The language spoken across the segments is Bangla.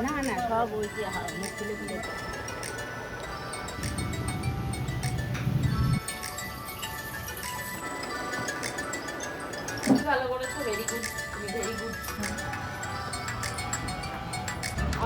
না না সব ওই যে মুখ তুলে তুলে ভালো করেছো, ভেরি গুড, তুমি ভেরি গুড।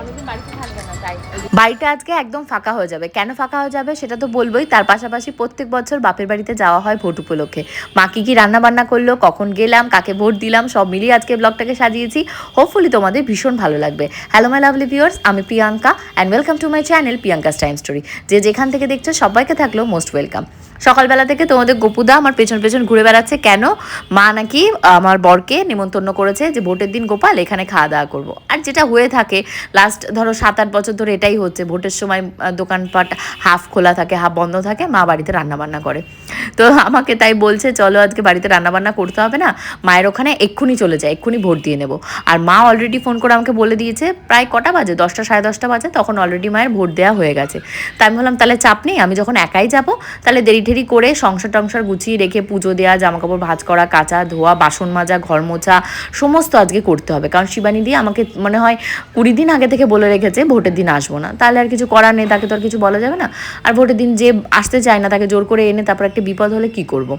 অনেকদিন বাড়িতে থাকবে না তাই বাড়িটা আজকে একদম ফাঁকা হয়ে যাবে। কেন ফাঁকা হয়ে যাবে সেটা তো বলবোই, তার পাশাপাশি প্রত্যেক বছর বাপের বাড়িতে যাওয়া হয় ভোট উপলক্ষে। মা কি রান্না বান্না করলো, কখন গেলাম, কাকে ভোট দিলাম, সব মিলিয়ে আজকে ব্লগটাকে সাজিয়েছি। হোপফুলি তোমাদের ভীষণ ভালো লাগবে। হ্যালো মাই লাভলি ভিউয়ার্স, আমি Priyanka and welcome to my channel Priyanka's time story. যে যেখান থেকে দেখছো সবাইকে থাকলো মোস্ট ওয়েলকাম। সকালবেলা থেকে তোমাদের গোপুদা আমার পেছন পেছন ঘুরে বেড়াচ্ছে। কেন? মা নাকি আমার বরকে নিমন্ত্রণ করেছে যে ভোটের দিন গোপাল এখানে খাওয়া দাওয়া করবো। আর যেটা হয়ে থাকে লাস্ট ধরো 7-8 বছর ধরে এটাই হচ্ছে, ভোটের সময় দোকানপাট হাফ খোলা থাকে হাফ বন্ধ থাকে, মা বাড়িতে রান্নাবান্না করে। তো আমাকে তাই বলছে চলো আজকে বাড়িতে রান্নাবান্না করতে হবে না, মায়ের ওখানে এক্ষুনি চলে যায়, এক্ষুনি ভোট দিয়ে নেবো। আর মা অলরেডি ফোন করে আমাকে বলে দিয়েছে প্রায় কটা বাজে, 10টা 10:30 বাজে, তখন অলরেডি মায়ের ভোট দেওয়া হয়ে গেছে। তাই আমি বললাম তাহলে চাপ নেই, আমি যখন একাই যাবো তাহলে দেরি ঠেরি করে সংসার টংসার গুছিয়ে রেখে পুজো দেওয়া, জামাকাপড় ভাঁজ করা, কাচা ধোয়া, বাসন মাজা, ঘর মোছা সমস্ত আজকে করতে হবে। কারণ শিবানী দিয়ে আমাকে মনে হয় 20 দিন আগে থেকে বলে রেখেছে ভোটের দিন আসবো না, তাহলে আর কিছু করার নেই, তাকে তো আর কিছু বলা যাবে না। আর ভোটের দিন যে আসতে চায় না তাকে জোর করে এনে তারপর একটা বিপদ হলে কি করব।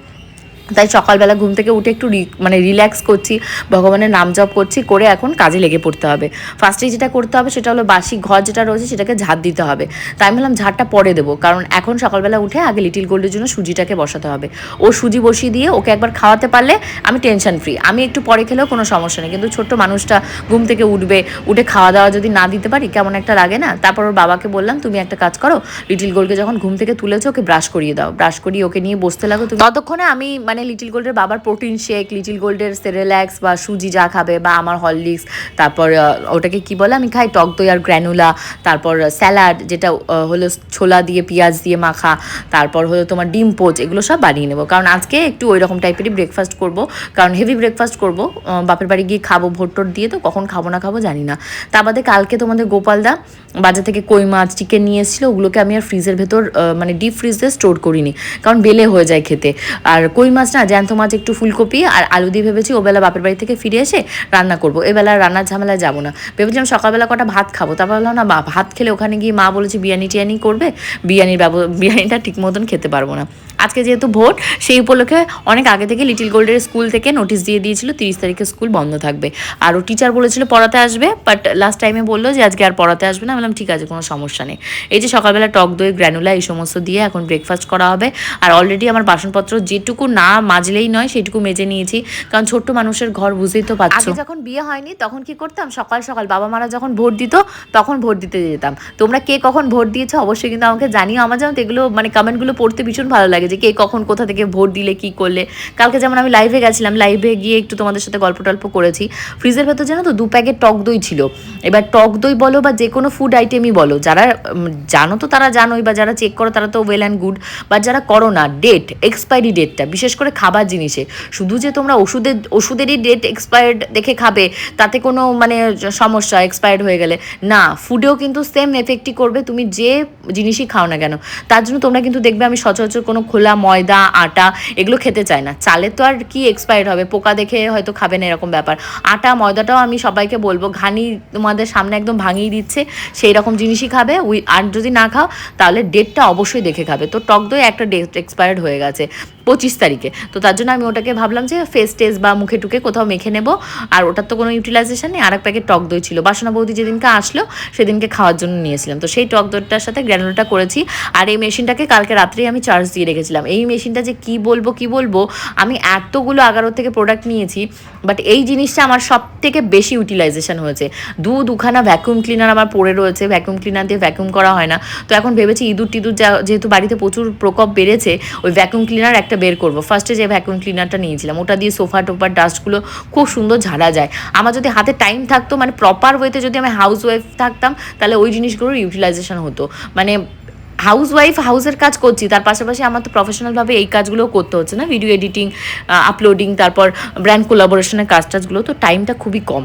তাই সকালবেলা ঘুম থেকে উঠে একটু রিল্যাক্স করছি, ভগবানের নাম জপ করছি, করে এখন কাজে লেগে পড়তে হবে। ফার্স্টেই যেটা করতে হবে সেটা হলো বাসি ঘর যেটা রয়েছে সেটাকে ঝাড় দিতে হবে। তাই আমি বললাম ঝাড়টা পরে দেবো, কারণ এখন সকালবেলা উঠে আগে লিটিল গোল্ডের জন্য সুজিটাকে বসাতে হবে। ও সুজি বসিয়ে দিয়ে ওকে একবার খাওয়াতে পারলে আমি টেনশন ফ্রি, আমি একটু পরে খেলেও কোনো সমস্যা নেই। কিন্তু ছোট্ট মানুষটা ঘুম থেকে উঠবে, উঠে খাওয়া দাওয়া যদি না দিতে পারি কেমন একটা লাগে না। তারপর ওর বাবাকে বললাম তুমি একটা কাজ করো, লিটিল গোল্ডকে যখন ঘুম থেকে তুলেছো ওকে ব্রাশ করিয়ে দাও, ব্রাশ করিয়ে ওকে নিয়ে বসতে লাগো। ততক্ষণে আমি লিটিল গোল্ডের বাবার প্রোটিন শেক, লিটিল গোল্ডের সেরেল্যাক্স বা সুজি যা খাবে, বা আমার হরলিক্স, তারপর ওটাকে কি বলে আমি খাই টক দই আর গ্র্যানুলা, তারপর স্যালাড যেটা হলো ছোলা দিয়ে পেঁয়াজ দিয়ে মাখা, তারপর হলো তোমার ডিম পোচ, এগুলো সব বানিয়ে নেবো। কারণ আজকে একটু ওই রকম টাইপেরই ব্রেকফাস্ট করবো, কারণ হেভি ব্রেকফাস্ট করবো। বাপের বাড়ি গিয়ে খাবো ভোট টোট দিয়ে, তো কখন খাবো না খাবো জানি না। তা বাদে কালকে তোমাদের গোপালদা বাজার থেকে কই মাছ চিকেন নিয়ে এসেছিলো, ওগুলোকে আমি আর ফ্রিজের ভেতর ডিপ ফ্রিজে স্টোর করিনি, কারণ বেলে হয়ে যায় খেতে। আর কই মাছ না, জ্যান্ত মাছ একটু ফুলকপি আর আলু দিয়ে ভেবেছি ওবেলা বাপের বাড়ি থেকে ফিরে এসে রান্না করবো। এবেলা রান্নার ঝামেলায় যাবো না, ভেবেছিলাম সকালবেলা কটা ভাত খাবো। তারপর বললাম না, ভাত খেলে ওখানে গিয়ে মা বলেছে বিরিয়ানি টিয়ানি করবে, বিরিয়ানিটা ঠিক মতন খেতে পারবো না। আজকে যেহেতু ভোট, সেই উপলক্ষে অনেক আগে থেকে লিটিল গোল্ডের স্কুল থেকে নোটিশ দিয়ে দিয়েছিল 30 তারিখে স্কুল বন্ধ থাকবে। আর ও টিচার বলেছিল পড়াতে আসবে, বাট লাস্ট টাইমে বললো যে আজকে আর পড়াতে আসবে না। বললাম ঠিক আছে কোনো সমস্যা নেই। এই যে সকালবেলা টক দই গ্র্যানুলা এই সমস্ত দিয়ে এখন ব্রেকফাস্ট করা হবে। আর অলরেডি আমার বাসনপত্র যেটুকু না মাজলেই নয় সেটুকু মেজে নিয়েছি, কারণ ছোট্ট মানুষের ঘর বুঝতেই তো পারছো। আগে যখন বিয়ে হয়নি তখন কি করতাম, সকাল সকাল বাবা মারা যখন ভোট দিত তখন ভোট দিতে যেতাম। তোমরা কে কখন ভোট দিয়েছো অবশ্যই কিন্তু আমাকে জানিও। আমার যেমন এগুলো কমেন্টগুলো পড়তে ভীষণ ভালো লাগে যে কে কখন কোথা থেকে ভোট দিলে কি করলে। কালকে যেমন আমি লাইভে গেছিলাম, লাইভে গিয়ে একটু তোমাদের সাথে গল্প টল্প করেছি। ফ্রিজের ভেতর জানো তো 2 প্যাকেট টক দই ছিল। এবার টক দই বলো বা যে কোনো ফুড আইটেমই বলো, যারা জানো তো তারা জানোই, বা যারা চেক করো তারা তো ওয়েল অ্যান্ড গুড, বা যারা করো না, ডেট এক্সপায়ারি ডেটটা বিশেষ করে খাবার জিনিসে, শুধু যে তোমরা ওষুধেরই ডেট এক্সপায়ার্ড দেখে খাবে তাতে কোনো সমস্যা এক্সপায়ার্ড হয়ে গেলে না, ফুডেও কিন্তু সেম এফেক্টই করবে তুমি যে জিনিসই খাও না কেন। তার জন্য তোমরা কিন্তু দেখবে আমি সচরাচর কোনো খোলা ময়দা আটা এগুলো খেতে চাই না। চালের তো আর কি এক্সপায়ার্ড হবে, পোকা দেখে হয়তো খাবে না এরকম ব্যাপার। আটা ময়দাটাও আমি সবাইকে বলবো ঘানি তোমাদের সামনে একদম ভাঙিয়ে দিচ্ছে, সেই রকম জিনিসই খাবে। আর যদি না খাও তাহলে ডেটটা অবশ্যই দেখে খাবে। তো টক দই একটা ডেট এক্সপায়ার্ড হয়ে গেছে 25 তারিখে, তো তার জন্য আমি ওটাকে ভাবলাম যে ফেস টেস বা মুখে টুকে কোথাও মেখে নেবো। আর ওটার তো কোনো ইউটিলাইজেশন নেই। আর এক প্যাকেট টক দই ছিল, বাসনা বৌদি যেদিনকে আসলো সেদিনকে খাওয়ার জন্য নিয়েছিলাম, তো সেই টক দইটার সাথে গ্র্যানুলাটা করেছি। আর এই মেশিনটাকে কালকে রাত্রেই আমি চার্জ দিয়ে রেখেছিলাম। এই মেশিনটা যে কি বলবো, আমি এতগুলো 11 থেকে প্রোডাক্ট নিয়েছি, বাট এই জিনিসটা আমার সব থেকে বেশি ইউটিলাইজেশন হয়েছে। দুখানা ভ্যাকুয়াম ক্লিনার আমার পড়ে রয়েছে, ভ্যাকুয়াম ক্লিনার দিয়ে ভ্যাকুয়াম করা হয় না। তো এখন ভেবেছি ইঁদুর টিঁদুর যেহেতু বাড়িতে প্রচুর প্রকোপ বেড়েছে, ওই ভ্যাকুয়াম ক্লিনার একটা বের করবো। ফার্স্টে যে ভ্যাকুয়াম ক্লিনারটা নিয়েছিলাম ওটা দিয়ে সোফা টোফার ডাস্টগুলো খুব সুন্দর ঝাড়া যায়। আমার যদি হাতে টাইম থাকতো, প্রপার ওয়েতে যদি আমি হাউস ওয়াইফ থাকতাম, তাহলে ওই জিনিসগুলোর ইউটিলাইজেশন হতো। হাউস ওয়াইফ হাউসের কাজ করছি, তার পাশাপাশি আমার তো প্রফেশনালভাবে এই কাজগুলোও করতে হচ্ছে না, ভিডিও এডিটিং, আপলোডিং, তারপর ব্র্যান্ড কোলাবোরেশনের কাজটাজগুলো, তো টাইমটা খুবই কম।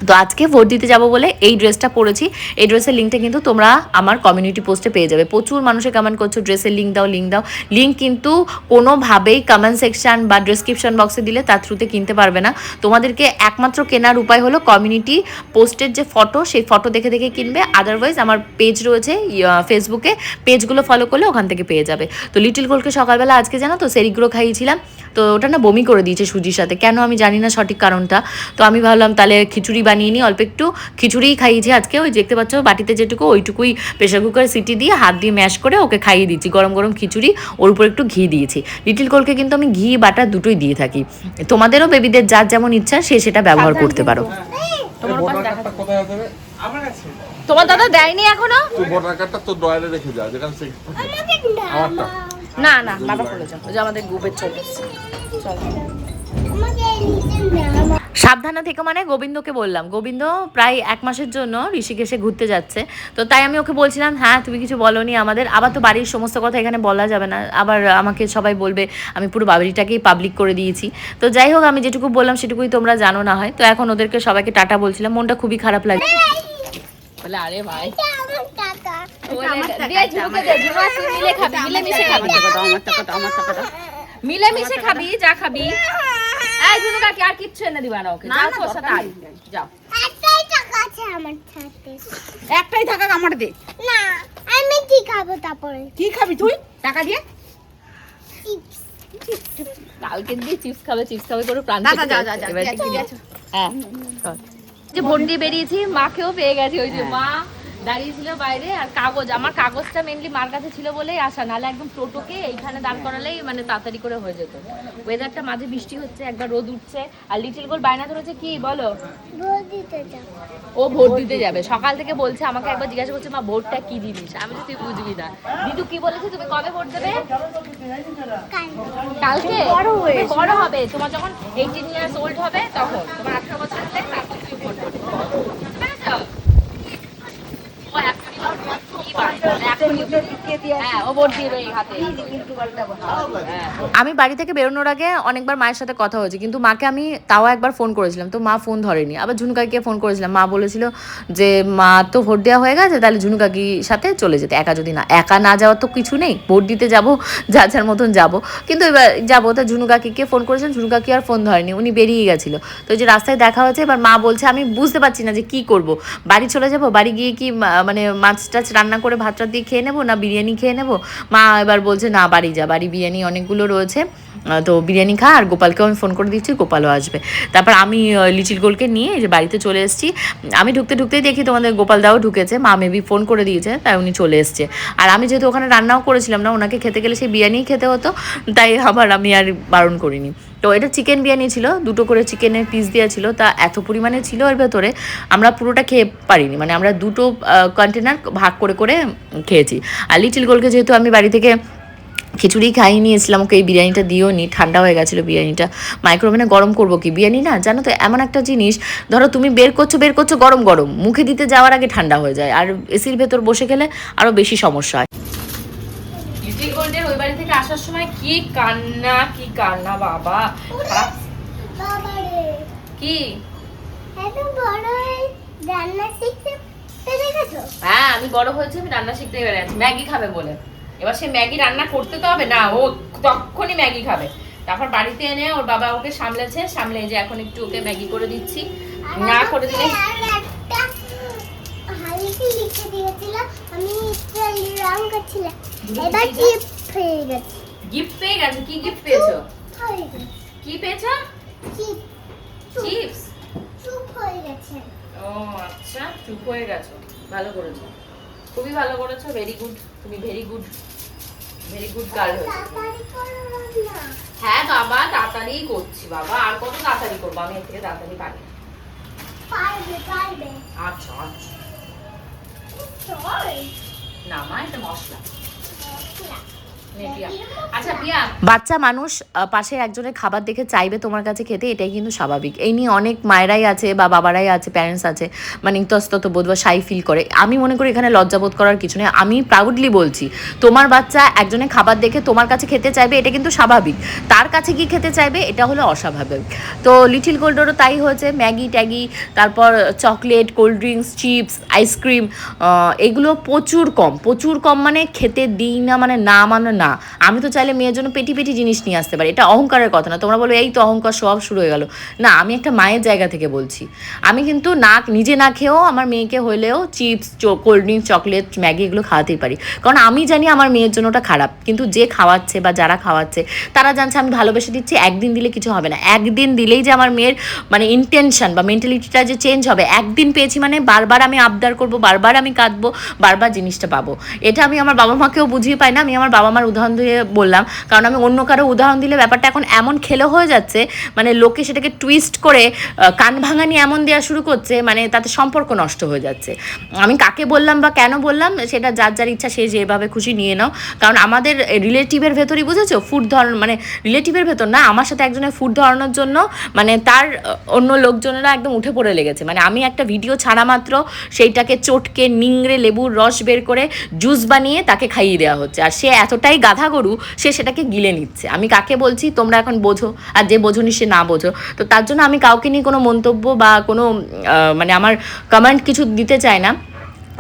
তো আজকে ভোট দিতে যাব বলে এই ড্রেসটা পরেছি। এই ড্রেসের লিঙ্কটা কিন্তু তোমরা আমার কমিউনিটি পোস্টে পেয়ে যাবে। প্রচুর মানুষে কমেন্ট করছো ড্রেসের লিঙ্ক দাও লিঙ্ক দাও। লিঙ্ক কিন্তু কোনোভাবেই কমেন্ট সেকশন বা ডিসক্রিপশন বক্সে দিলে তার থ্রুতে কিনতে পারবে না। তোমাদেরকে একমাত্র কেনার উপায় হলো কমিউনিটি পোস্টের যে ফটো, সেই ফটো দেখে দেখে কিনবে। আদারওয়াইজ আমার পেজ রয়েছে ফেসবুকে, পেজগুলো ফলো করলে ওখান থেকে পেয়ে যাবে। তো লিটিল গোলকে সকালবেলা আজকে জানো তো সেরিগুলো খাইয়েছিলাম, তো ওটা না বমি করে দিয়েছে সুজির সাথে, কেন আমি জানি না সঠিক কারণটা। তো আমি ভাবলাম তাহলে খিচুড়ি বানিয়ে নিই, অল্প একটু খিচুড়িই খাইয়েছি আজকে। ওই দেখতে পাচ্ছ বাটিতে যেটুকু ওইটুকুই প্রেশার কুকারে সিটি দিয়ে হাত দিয়ে ম্যাশ করে ওকে খাইয়ে দিচ্ছি, গরম গরম খিচুড়ি, ওর উপর একটু ঘি দিয়েছি। লিটিল গোলকে কিন্তু আমি ঘি বাটার দুটোই দিয়ে থাকি। তোমাদেরও বেবিদের যার যেমন ইচ্ছা সে সেটা ব্যবহার করতে পারো। তোমার দাদা দেয়নি এখনো? তুই ভোটার কার্ডটা তোর ড্রয়ারে রেখে যা, যেখানে আমারটা না না বাবা বলে যাও, যে আমাদের গ্রুপের ছবি। সাবধানে থেকে মানে গোবিন্দকে বললাম, গোবিন্দ প্রায় 1 মাসের জন্য ঋষিকেশে ঘুরতে যাচ্ছে। তো তাই আমি ওকে বলছিলাম হ্যাঁ তুমি কিছু বলোনি আমাদের, আবার তো বাড়ির সমস্ত কথা এখানে বলা যাবে না, আবার আমাকে সবাই বলবে আমি পুরো বাড়িটাকেই পাবলিক করে দিয়েছি। তো যাই হোক আমি যেটুকু বললাম সেটুকুই তোমরা জানো না হয়। তো এখন ওদেরকে সবাইকে টাটা বলছিলাম, মনটা খুবই খারাপ লাগে। বলে আরে ভাই মিলেমিশে খাবি যা খাবি। এই ঝুনু কাকি আর কিচ্ছু এনে দিবা না ওকে, যাও তোর সাথে আই যাও। একটাই টাকা আছে আমার সাথে। একটাই টাকা আমার দে। না আমি কি খাবো তারপরে? কি খাবি তুই টাকা দিয়ে? চিপস। কালকে দিয়ে চিপস খাবে করে প্রাণ দাদা যা যা যা এবার গেছো গেছো। হ্যাঁ যে ভোট দিয়ে বেরিয়েছি, মাকেও পেয়ে গেছি। ওই যে মা দাঁড়িয়েছিল বাইরে, আর কাগজ, আমার কাগজটা মেনলি মার কাছে ছিল বলেই আসা, নাহলে একদম টোটোকে এইখানে দাঁড় করালেই মানে তাড়াতাড়ি করে হয়ে যেত। ওয়েদারটা মাঝে বৃষ্টি হচ্ছে, একবার রোদ উঠছে, আর লিটিল গোল বায়না ধরেছে কি বলো, ভোট দিতে যাব। ও ভোট দিতে যাবে। সকাল থেকে বলছে, আমাকে একবার জিজ্ঞাসা করছে মা ভোটটা কি জিনিস, আমি তো তুই বুঝবি না। দিদু কি বলেছে তুমি কবে ভোট দেবে? কালকে বড় হবে, তোমার যখন 18 ইয়ার্স ওল্ড হবে তখন, তোমার 18 বছর হলে তারপর তুমি ভোট দেবে, বুঝতে পেরেছো? আমি বাড়ি থেকে বেরোনোর আগে অনেকবার মায়ের সাথে কথা হয়েছে, কিন্তু মাকে আমি তাও একবার ফোন করেছিলাম, তো মা ফোন ধরেনি। আবার ঝুনু কাকিকে ফোন করেছিলাম, মা বলেছিল যে মা তো ভোট দেওয়া হয়ে গেছে, তাহলে ঝুনু কাকির সাথে চলে যেতে, একা যদি না, একা না যাওয়ার তো কিছু নেই, ভোট দিতে যাবো যা যার মতন যাবো, কিন্তু এবার যাবো। তা ঝুনু কাকিকে ফোন করেছিলাম, ঝুনু কাকি আর ফোন ধরেনি, উনি বেরিয়ে গেছিলো। তো যে রাস্তায় দেখা হয়েছে, এবার মা বলছে আমি বুঝতে পারছি না যে কি করব, বাড়ি চলে যাবো, বাড়ি গিয়ে কি মানে মাছ টাছ রান্না করে ভাত টাত দিয়ে খেয়ে নেবো, না বিরিয়ানি খেয়ে নেবো। মা এবার বলছে না বাড়ি যা, বাড়ি বিরিয়ানি অনেকগুলো রয়েছে, তো বিরিয়ানি খা। আর গোপালকেও আমি ফোন করে দিচ্ছি, গোপালও আসবে। তারপর আমি লিটিল গোলকে নিয়ে যে বাড়িতে চলে এসেছি। আমি ঢুকতেই দেখি তোমাদের গোপালদাও ঢুকেছে, মা মেবি ফোন করে দিয়েছে, তাই উনি চলে এসছে। আর আমি যেহেতু ওখানে রান্নাও করেছিলাম না, ওনাকে খেতে গেলে সেই বিরিয়ানিই খেতে হতো, তাই আবার আমি আর বারণ করিনি। তো এটা চিকেন বিরিয়ানি ছিল, 2টো করে চিকেনের পিস দেওয়া ছিল, তা এত পরিমাণে ছিল এর ভেতরে আমরা পুরোটা খেয়ে পারিনি, মানে আমরা 2টো কন্টেনার ভাগ করে করে খেয়েছি। আর লিটিল গোলকে যেহেতু আমি বাড়ি থেকে খিচুড়ি খাইয়ে নিয়েছিলাম, ওকে এই বিরিয়ানিটা দিয়েও নি, ঠান্ডা হয়ে গেছিলো বিরিয়ানিটা। মাইক্রোওভেনে গরম করবো কি বিরিয়ানি, না জানো তো এমন একটা জিনিস, ধরো তুমি বের করছো গরম গরম, মুখে দিতে যাওয়ার আগে ঠান্ডা হয়ে যায়, আর এসির ভেতর বসে গেলে আরও বেশি সমস্যা হয়। লিটিল গোল্ডের ওই বাড়ি থেকে আসার সময় কি কান্না বাবা, বাবা রে কি এত বড় রান্না শিখতে পেরে গেছো? হ্যাঁ আমি বড় হয়েছি, আমি রান্না শিখতে পেরে আছি, ম্যাগি খাবে বলে। এবার সে ম্যাগি রান্না করতে তো হবে না, ও তখনই ম্যাগি খাবে। তারপর বাড়িতে এনে ওর বাবা ওকে সামলে যে এখন একটু ওকে ম্যাগি করে দিচ্ছি, না করে দিলে হালকা লিখে দিয়েছিলাম আমি, রং করছিলাম, এবার গিফট পেয়ে গেছি। গিফট পেয়ে গেছে? কি গিফট পেয়েছো? কি পেয়েছো? চিপস। চুপ হয়ে গেছে। ও আচ্ছা, চুপ হয়ে গেছো, ভালো করেছো, খুবই ভালো করেছো, ভেরি গুড, তুমি ভেরি গুড গার্ল হয়েছো। হ্যাঁ বাবা তাড়াতাড়ি করছি বাবা, আর কত তাড়াতাড়ি করবো, আমি এর থেকে তাড়াতাড়ি পারি। পারবে আচ্ছা না মা, এটা মশলা। বাচ্চা মানুষ পাশে একজনের খাবার দেখে চাইবে তোমার কাছে খেতে, এটাই কিন্তু স্বাভাবিক। এই নিয়ে অনেক মায়েরাই আছে বা বাবারাই আছে, প্যারেন্টস আছে, মানে ইতস্তত বোধ বা শাই ফিল করে। আমি মনে করি এখানে লজ্জাবোধ করার কিছু নেই। আমি প্রাউডলি বলছি, তোমার বাচ্চা একজনের খাবার দেখে তোমার কাছে খেতে চাইবে, এটা কিন্তু স্বাভাবিক। তার কাছে কি খেতে চাইবে এটা হলো অস্বাভাবিক। তো লিটিল গোল্ডেরও তাই হয়েছে। ম্যাগি ট্যাগি, তারপর chocolate, cold drinks, chips, ice cream, এগুলো প্রচুর কম, মানে খেতে দিই না, মানে না। আমি তো চাইলে মেয়ের জন্য পেটি পেটি জিনিস নিয়ে আসতে পারি, এটা অহংকারের কথা না। তোমরা বলো এই তো অহংকার, সব শুরু হয়ে গেল। না, আমি একটা মায়ের জায়গা থেকে বলছি। আমি কিন্তু নিজে না খেয়েও আমার মেয়েকে হলেও chips, cold drinks, chocolate, Maggi এগুলো খাওয়াতেই পারি, কারণ আমি জানি আমার মেয়ের জন্য ওটা খারাপ। কিন্তু যে খাওয়াচ্ছে বা যারা খাওয়াচ্ছে তারা জানছে আমি ভালোবেসে দিচ্ছি, একদিন দিলে কিছু হবে না। একদিন দিলেই যে আমার মেয়ের মানে ইন্টেনশন বা মেন্টালিটিটা যে চেঞ্জ হবে, একদিন পেয়েছি মানে বারবার আমি আবদার করব, বারবার আমি কাঁদবো, বারবার জিনিসটা পাবো। এটা আমি আমার বাবা মাকেও বুঝিয়ে পাই না। আমি আমার বাবা মার উদাহরণ দিয়ে বললাম, কারণ আমি অন্য কারো উদাহরণ দিলে ব্যাপারটা এখন এমন খেলো হয়ে যাচ্ছে, মানে লোকে সেটাকে টুইস্ট করে কান ভাঙানি এমন দেওয়া শুরু করছে, মানে তাতে সম্পর্ক নষ্ট হয়ে যাচ্ছে। আমি কাকে বললাম বা কেন বললাম সেটা যার যার ইচ্ছা, সে যেভাবে খুশি নিয়ে নাও। কারণ আমাদের রিলেটিভের ভেতরই বুঝেছো ফুড ধরানো, মানে রিলেটিভের ভেতর না, আমার সাথে একজনের ফুড ধরানোর জন্য মানে তার অন্য লোকজনেরা একদম উঠে পড়ে লেগেছে। মানে আমি একটা ভিডিও ছাড়া মাত্র সেইটাকে চটকে নিংড়ে লেবুর রস বের করে জুস বানিয়ে তাকে খাইয়ে দেওয়া হচ্ছে, আর সে এতটাই গাধা গরু, সে সেটাকে গিলে নিচ্ছে। আমি কাকে বলছি তোমরা এখন বোঝো, আর যে বোঝোনি সে না বোঝো। তো তার জন্য আমি কাউকে নিয়ে কোনো মন্তব্য বা কোনো মানে আমার কমেন্ট কিছু দিতে চাই না।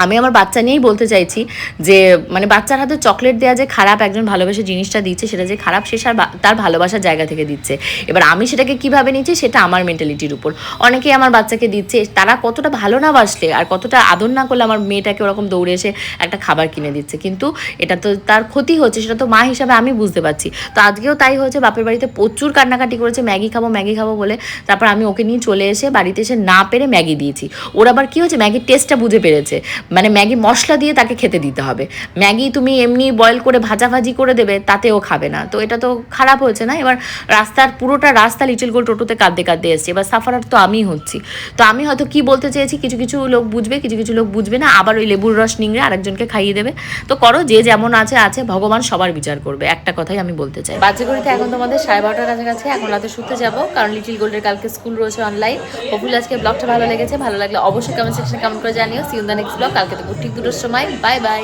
আমি আমার বাচ্চা নিয়েই বলতে চাইছি যে মানে বাচ্চার হাতে চকলেট দেওয়া যে খারাপ, একজন ভালোবেসে জিনিসটা দিচ্ছে সেটা যে খারাপ, সে তার ভালোবাসার জায়গা থেকে দিচ্ছে। এবার আমি সেটাকে কীভাবে নিচ্ছি সেটা আমার মেন্টালিটির উপর। অনেকেই আমার বাচ্চাকে দিচ্ছে, তারা কতটা ভালো না বাসলে আর কতটা আদর না করলে আমার মেয়েটাকে ওরকম দৌড়ে এসে একটা খাবার কিনে দিচ্ছে, কিন্তু এটা তো তার ক্ষতি হচ্ছে, সেটা তো মা হিসাবে আমি বুঝতে পারছি। তো আজকেও তাই হয়েছে, বাপের বাড়িতে প্রচুর কান্নাকাটি করেছে ম্যাগি খাবো বলে। তারপর আমি ওকে নিয়ে চলে এসে বাড়িতে এসে না পেরে ম্যাগি দিয়েছি। ওর আবার কী হয়েছে, ম্যাগির টেস্টটা বুঝে পেরেছে, মানে ম্যাগি মশলা দিয়ে তাকে খেতে দিতে হবে। ম্যাগি তুমি এমনি বয়েল করে ভাজাভাজি করে দেবে, তাতেও খাবে না। তো এটা তো খারাপ হয়েছে না। এবার পুরোটা রাস্তা লিটল গোল্ড টোটোতে কাঁদতে এসছে, এবার সাফারার তো আমিই হচ্ছি। তো আমি হয়তো কি বলতে চেয়েছি, কিছু লোক বুঝবে, কিছু লোক বুঝবে না, আবার ওই লেবুর রস নিংড়ে আরেকজনকে খাইয়ে দেবে। তো করো, যে যেমন আছে, ভগবান সবার বিচার করবে, একটা কথাই আমি বলতে চাই। বাজে ঘড়িতে এখন তোমাদের 12:30টার কাছাকাছি, এখন রাতে শুতে যাবো, কারণ লিটল গোল্ডের কালকে স্কুল রয়েছে অনলাইন। হোপফুলি আজকে ব্লগটা ভালো লেগেছে, ভালো লাগলে অবশ্যই কমেন্ট সেকশনে কমেন্ট করে জানিও। See you in the next blog, কালকে তো ঠিক 2টোর সময়। Bye by.